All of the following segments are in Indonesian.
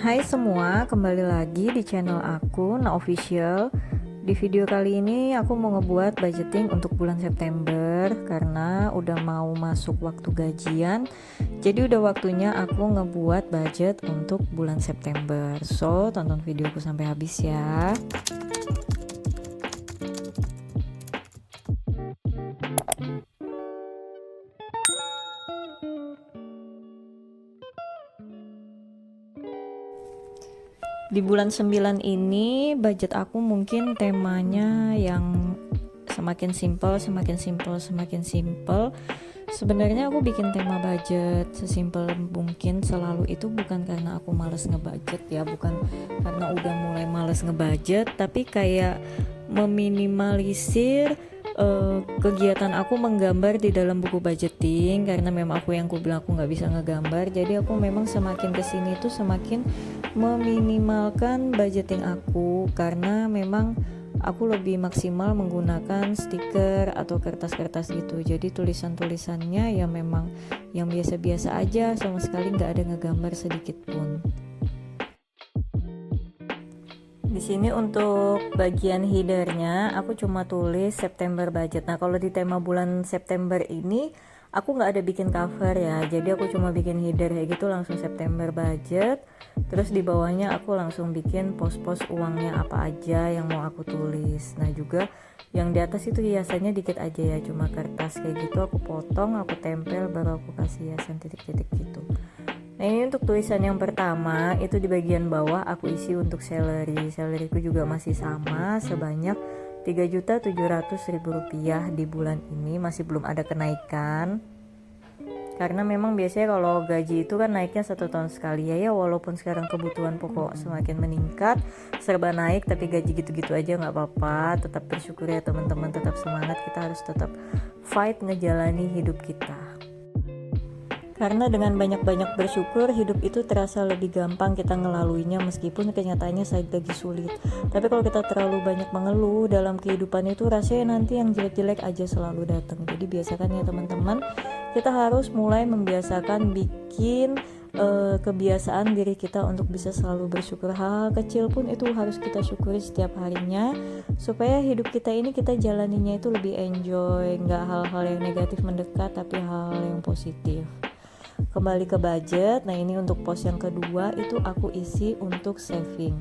Hai semua, kembali lagi di channel aku, Na Official. Di video kali ini aku mau ngebuat budgeting untuk bulan September karena udah mau masuk waktu gajian. Jadi udah waktunya aku ngebuat budget untuk bulan September. So, tonton videoku sampai habis ya. Di bulan 9 ini budget aku mungkin temanya yang semakin simple, semakin simple, semakin simple. Sebenarnya aku bikin tema budget sesimpel mungkin selalu itu bukan karena aku males ngebudget ya, bukan karena udah mulai males ngebudget, tapi kayak meminimalisir kegiatan aku menggambar di dalam buku budgeting karena memang aku yang bilang aku nggak bisa ngegambar. Jadi aku memang semakin kesini tuh semakin meminimalkan budgeting aku karena memang aku lebih maksimal menggunakan stiker atau kertas-kertas gitu. Jadi tulisan-tulisannya ya memang yang biasa-biasa aja, sama sekali nggak ada ngegambar sedikit pun. Di sini untuk bagian headernya aku cuma tulis September budget. Nah kalau di tema bulan September ini aku nggak ada bikin cover ya, jadi aku cuma bikin header kayak gitu langsung September budget. Terus di bawahnya aku langsung bikin pos-pos uangnya apa aja yang mau aku tulis. Nah juga yang di atas itu hiasannya dikit aja ya, cuma kertas kayak gitu aku potong, aku tempel, baru aku kasih hiasan titik-titik gitu. Nah ini untuk tulisan yang pertama, itu di bagian bawah aku isi untuk salary. Salaryku juga masih sama sebanyak Rp3.700.000 di bulan ini, masih belum ada kenaikan. Karena memang biasanya kalau gaji itu kan naiknya 1 tahun sekali ya, walaupun sekarang kebutuhan pokok semakin meningkat, serba naik, tapi gaji gitu-gitu aja nggak apa-apa. Tetap bersyukur ya teman-teman, tetap semangat, kita harus tetap fight ngejalani hidup kita. Karena dengan banyak-banyak bersyukur, hidup itu terasa lebih gampang kita ngelaluinya meskipun kenyataannya lagi sulit. Tapi kalau kita terlalu banyak mengeluh dalam kehidupan itu, rasanya nanti yang jelek-jelek aja selalu datang. Jadi biasakan ya teman-teman, kita harus mulai membiasakan bikin kebiasaan diri kita untuk bisa selalu bersyukur. Hal kecil pun itu harus kita syukuri setiap harinya, supaya hidup kita ini kita jalaninya itu lebih enjoy, nggak hal-hal yang negatif mendekat tapi hal-hal yang positif. Kembali ke budget. Nah ini untuk pos yang kedua itu aku isi untuk saving.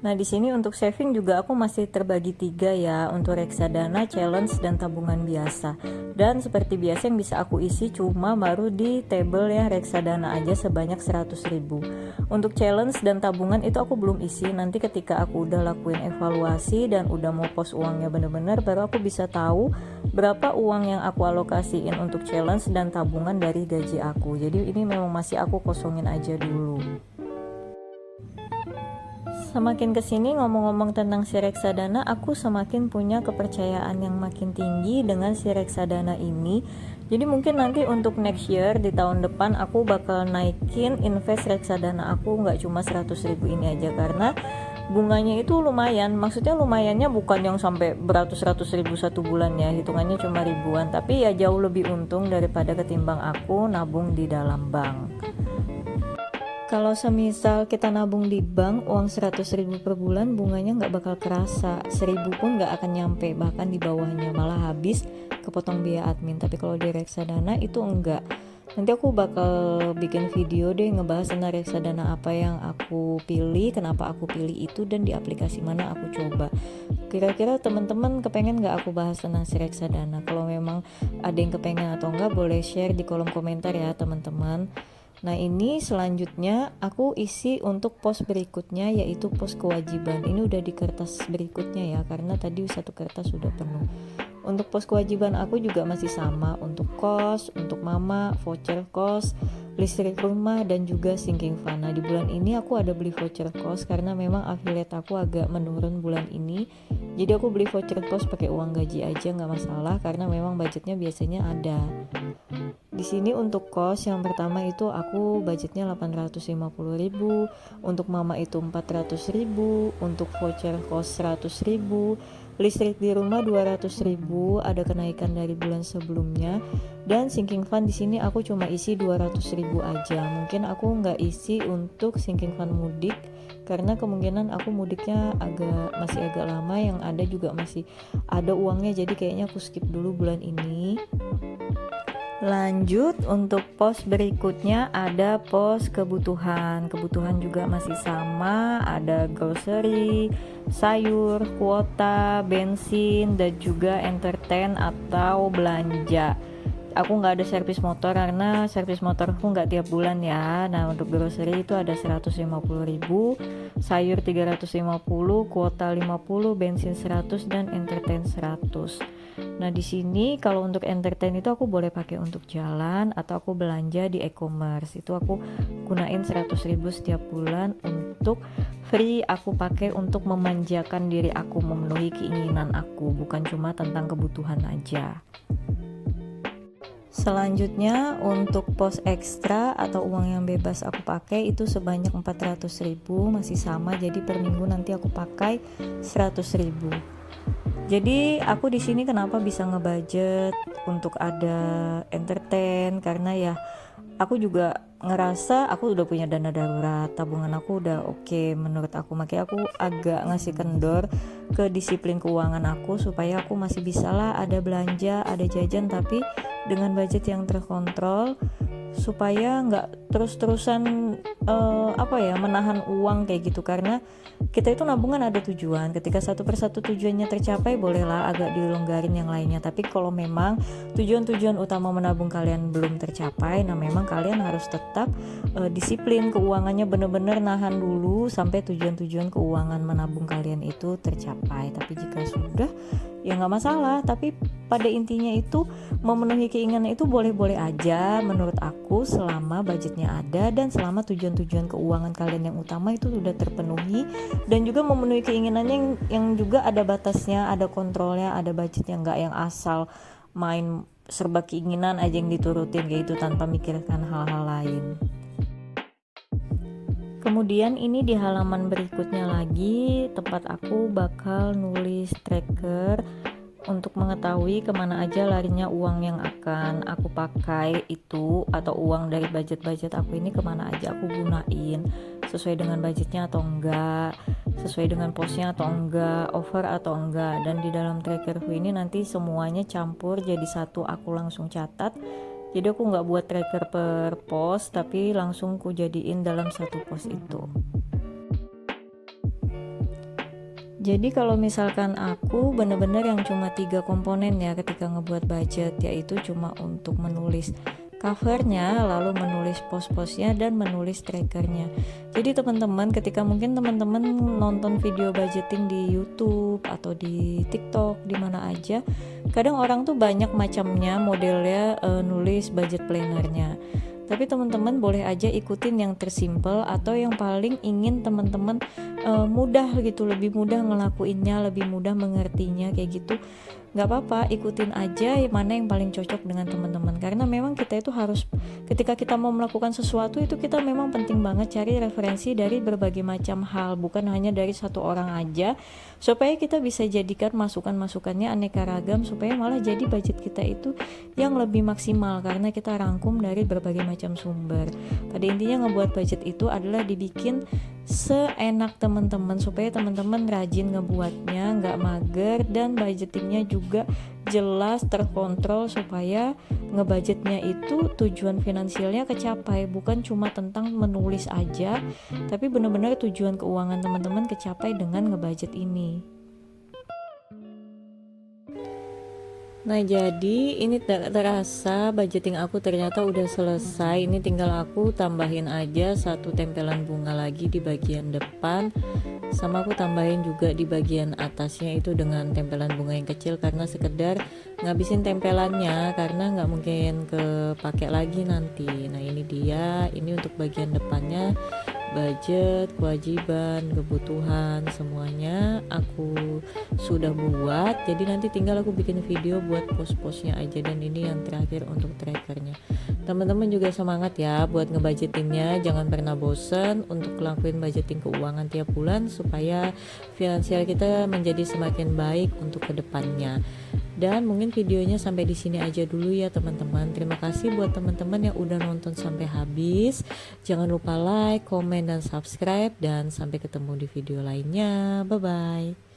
Nah di sini untuk saving juga aku masih terbagi 3 ya, untuk reksadana, challenge, dan tabungan biasa. Dan seperti biasa yang bisa aku isi cuma baru di table ya reksadana aja sebanyak 100.000. Untuk challenge dan tabungan itu aku belum isi. Nanti ketika aku udah lakuin evaluasi dan udah mau pos uangnya bener-bener, baru aku bisa tahu berapa uang yang aku alokasiin untuk challenge dan tabungan dari gaji aku. Jadi ini memang masih aku kosongin aja dulu. Semakin kesini ngomong-ngomong tentang si reksadana, aku semakin punya kepercayaan yang makin tinggi dengan si reksadana ini. Jadi mungkin nanti untuk next year, di tahun depan aku bakal naikin invest reksadana aku, nggak cuma 100.000 ini aja, karena bunganya itu lumayan. Maksudnya lumayannya bukan yang sampai beratus-ratus ribu satu bulan ya, hitungannya cuma ribuan, tapi ya jauh lebih untung daripada ketimbang aku nabung di dalam bank. Kalau semisal kita nabung di bank, uang 100.000 per bulan bunganya nggak bakal kerasa, 1.000 pun nggak akan nyampe, bahkan di bawahnya, malah habis kepotong biaya admin. Tapi kalau di reksadana itu enggak. Nanti aku bakal bikin video deh ngebahas tentang reksadana apa yang aku pilih, kenapa aku pilih itu, dan di aplikasi mana aku coba. Kira-kira teman-teman kepengen nggak aku bahas tentang si reksadana? Kalau memang ada yang kepengen atau enggak, boleh share di kolom komentar ya teman-teman. Nah ini selanjutnya aku isi untuk pos berikutnya, yaitu pos kewajiban. Ini udah di kertas berikutnya ya, karena tadi satu kertas sudah penuh. Untuk pos kewajiban aku juga masih sama, untuk kos, untuk mama, voucher kos, listrik rumah, dan juga sinking fund. Nah di bulan ini aku ada beli voucher kos karena memang affiliate aku agak menurun bulan ini. Jadi aku beli voucher kos pakai uang gaji aja, nggak masalah, karena memang budgetnya biasanya ada. Di sini untuk kos yang pertama itu aku budgetnya 850.000, untuk mama itu 400.000, untuk voucher kos 100.000, listrik di rumah 200.000, ada kenaikan dari bulan sebelumnya. Dan sinking fund di sini aku cuma isi 200.000 aja. Mungkin aku nggak isi untuk sinking fund mudik karena kemungkinan aku mudiknya masih agak lama, yang ada juga masih ada uangnya, jadi kayaknya aku skip dulu bulan ini. Lanjut untuk pos berikutnya ada pos kebutuhan. Kebutuhan juga masih sama, ada grocery, sayur, kuota, bensin, dan juga entertain atau belanja. Aku nggak ada servis motor karena servis motorku nggak tiap bulan ya. Nah, untuk grocery itu ada 150.000, sayur 350, kuota 50, bensin 100, dan entertain 100. Nah, di sini kalau untuk entertain itu aku boleh pakai untuk jalan atau aku belanja di e-commerce. Itu aku gunain 100.000 setiap bulan untuk free, aku pakai untuk memanjakan diri aku, memenuhi keinginan aku, bukan cuma tentang kebutuhan aja. Selanjutnya untuk pos ekstra atau uang yang bebas aku pakai itu sebanyak 400.000, masih sama, jadi per minggu nanti aku pakai 100.000. Jadi aku di sini kenapa bisa ngebudget untuk ada entertain, karena ya aku juga ngerasa aku udah punya dana darurat, tabungan aku udah oke menurut aku, makanya aku agak ngasih kendor ke disiplin keuangan aku supaya aku masih bisa lah ada belanja, ada jajan, tapi dengan budget yang terkontrol supaya nggak terus-terusan menahan uang kayak gitu. Karena kita itu nabungan ada tujuan, ketika satu persatu tujuannya tercapai bolehlah agak dilonggarin yang lainnya. Tapi kalau memang tujuan-tujuan utama menabung kalian belum tercapai, nah memang kalian harus tetap disiplin keuangannya, bener-bener nahan dulu sampai tujuan-tujuan keuangan menabung kalian itu tercapai. Tapi jika sudah, ya nggak masalah. Tapi pada intinya itu memenuhi keinginan itu boleh-boleh aja menurut aku, selama budgetnya ada dan selama tujuan-tujuan keuangan kalian yang utama itu sudah terpenuhi, dan juga memenuhi keinginannya yang juga ada batasnya, ada kontrolnya, ada budgetnya, nggak yang asal main serba keinginan aja yang diturutin kayak gitu tanpa mikirkan hal-hal lain. Kemudian ini di halaman berikutnya lagi tempat aku bakal nulis tracker untuk mengetahui kemana aja larinya uang yang akan aku pakai itu, atau uang dari budget-budget aku ini kemana aja aku gunain, sesuai dengan budgetnya atau enggak, sesuai dengan posnya atau enggak, over atau enggak. Dan di dalam trackerku ini nanti semuanya campur jadi satu, aku langsung catat. Jadi aku nggak buat tracker per pos, tapi langsung ku jadiin dalam satu pos itu. Jadi kalau misalkan aku bener-bener yang cuma 3 komponen ya ketika ngebuat budget, yaitu cuma untuk menulis covernya, lalu menulis pos-posnya, dan menulis trackernya. Jadi teman-teman, ketika mungkin teman-teman nonton video budgeting di YouTube atau di TikTok, di mana aja, kadang orang tuh banyak macamnya modelnya nulis budget plannernya. Tapi teman-teman boleh aja ikutin yang tersimpel atau yang paling ingin teman-teman mudah gitu, lebih mudah ngelakuinnya, lebih mudah mengertinya kayak gitu. Gak apa-apa, ikutin aja mana yang paling cocok dengan teman-teman. Karena memang kita itu harus, ketika kita mau melakukan sesuatu itu kita memang penting banget cari referensi dari berbagai macam hal, bukan hanya dari satu orang aja, supaya kita bisa jadikan masukan-masukannya aneka ragam, supaya malah jadi budget kita itu yang lebih maksimal karena kita rangkum dari berbagai macam sumber. Pada intinya ngebuat budget itu adalah dibikin seenak teman-teman supaya teman-teman rajin ngebuatnya, nggak mager, dan budgetingnya juga jelas terkontrol supaya ngebudgetnya itu tujuan finansialnya kecapai, bukan cuma tentang menulis aja, tapi benar-benar tujuan keuangan teman-teman kecapai dengan ngebudget ini. Nah, jadi ini terasa budgeting aku ternyata udah selesai. Ini tinggal aku tambahin aja satu tempelan bunga lagi di bagian depan, sama aku tambahin juga di bagian atasnya itu dengan tempelan bunga yang kecil, karena sekedar ngabisin tempelannya, karena nggak mungkin kepake lagi nanti. Nah ini dia, ini untuk bagian depannya budget, kewajiban, kebutuhan, semuanya aku sudah buat. Jadi nanti tinggal aku bikin video buat pos-posnya aja, dan ini yang terakhir untuk trackernya. Teman-teman juga semangat ya buat ngebudgetinnya, jangan pernah bosen untuk ngelakuin budgeting keuangan tiap bulan supaya finansial kita menjadi semakin baik untuk kedepannya. Dan mungkin videonya sampai di sini aja dulu ya teman-teman. Terima kasih buat teman-teman yang udah nonton sampai habis. Jangan lupa like, komen, dan subscribe. Dan sampai ketemu di video lainnya. Bye-bye.